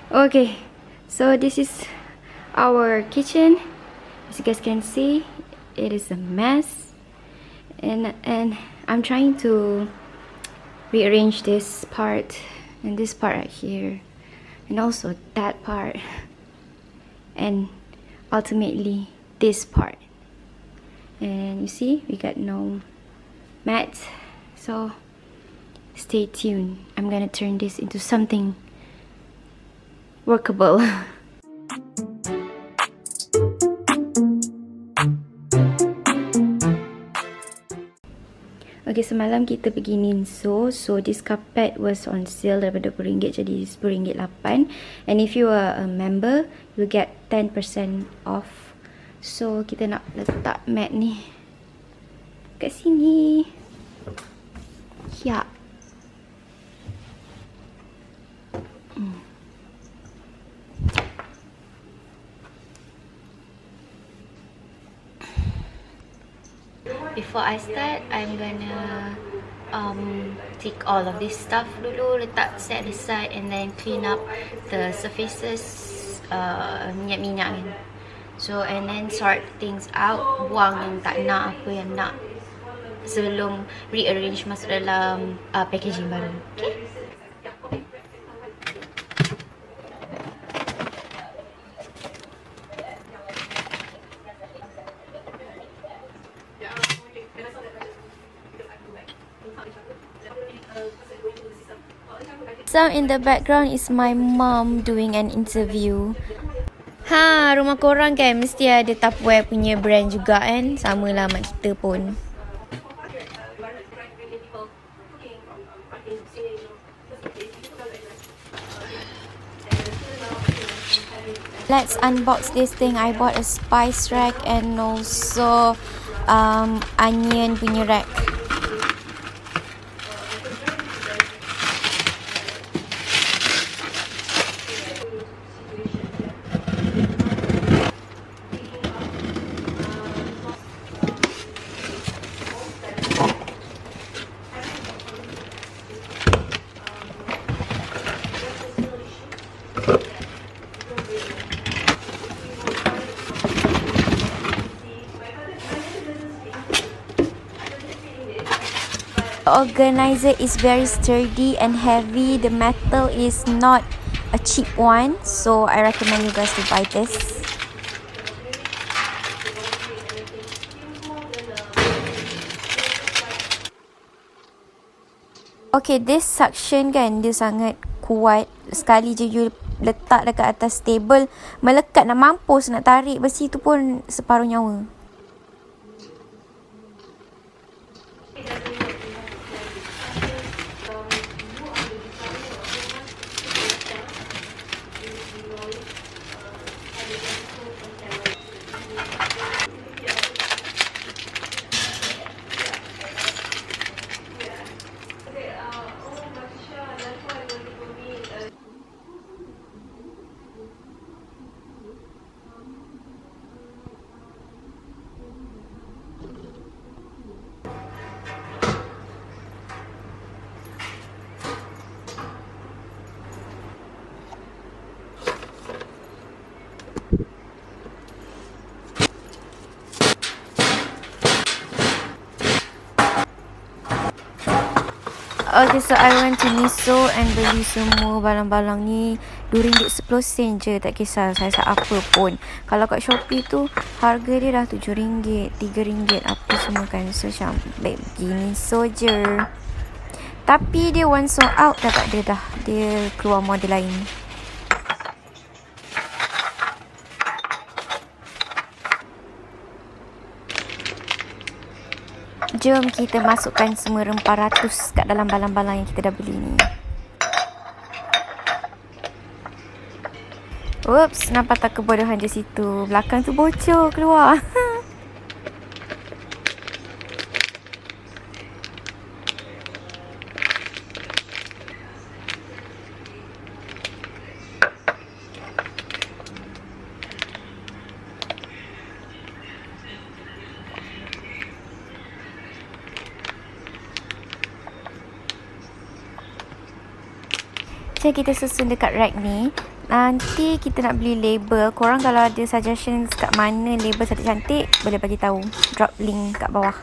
Okay, so this is our kitchen. As you guys can see, it is a mess, and I'm trying to rearrange this part and this part right here, and also that part, and ultimately this part. And you see, we got no mat, so stay tuned. I'm gonna turn this into something workable. Okay, semalam kita pergi Ninso. So this carpet was on sale daripada RM20 jadi RM10.8. And if you are a member, you get 10% off. So kita nak letak mat ni kat sini. Ya. Before I start, I'm gonna take all of this stuff dulu, letak set aside, and then clean up the surfaces, minyak-minyak kan. So and then sort things out, buang yang tak nak, apa yang nak, sebelum rearrange masuk dalam packaging baru. Okay? Some in the background is my mom doing an interview. Ha, rumah korang kan mesti ada Tupperware punya brand juga kan? Sama lah mak kita pun. Let's unbox this thing. I bought a spice rack and also onion punya rack. The organizer is very sturdy and heavy. The metal is not a cheap one, so I recommend you guys to buy this. Okay, this suction kan dia sangat kuat. Sekali je you letak dekat atas table, melekat, nak mampus nak tarik besi tu pun separuh nyawa. Okay, so I went to Ninso and beli semua barang-barang ni RM2.10 je, tak kisah saiz apa pun. Kalau kat Shopee tu harga dia dah RM7, RM3 apa semua kan. So macam baik pergi Ninso je. Tapi dia one sold out dah, tak ada dah. Dia keluar model lain. Jom kita masukkan semua rempah ratus kat dalam balang-balang yang kita dah beli ni. Whoops, nampak tak kebodohan di situ. Belakang tu bocor keluar. Macam kita susun dekat rack ni, Nanti kita nak beli label. Korang kalau ada suggestions kat mana label cantik-cantik, boleh bagi tahu. Drop link kat bawah.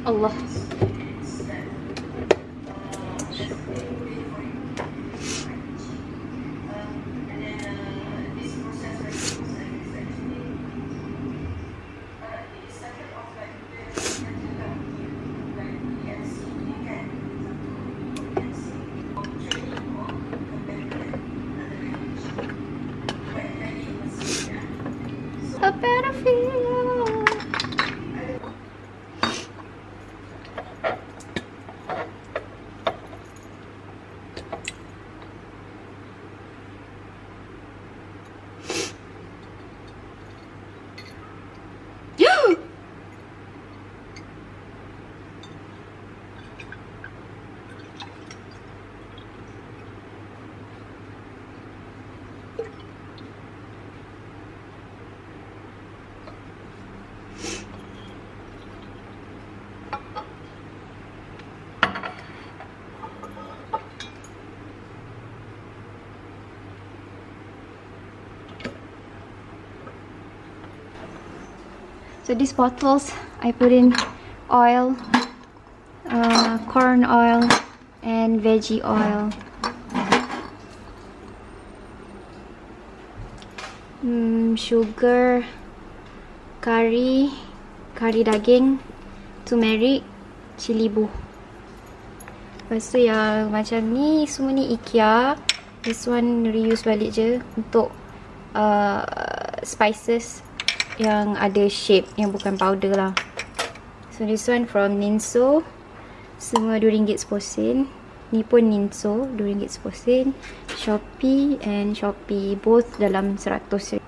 Allah. A better feel. So these bottles, I put in oil, corn oil, and veggie oil. Sugar, curry daging, turmeric, cili bu. Lepas tu yang macam ni, semua ni IKEA. This one reuse balik je untuk spices yang ada shape, yang bukan powder lah. So this one from Ninso, semua RM2.10. Ni pun Ninso, RM2.10. Shopee and Shopee, both dalam 100.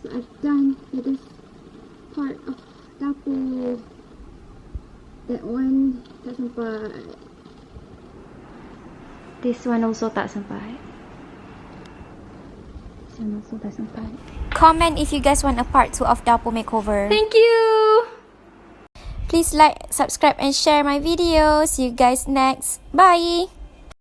So I've done with this part of dapur. That one tak sempat. This one also tak sempat. This one also tak sempat. Comment if you guys want a part 2 of Dapur Makeover. Thank you! Please like, subscribe and share my video. See you guys next. Bye!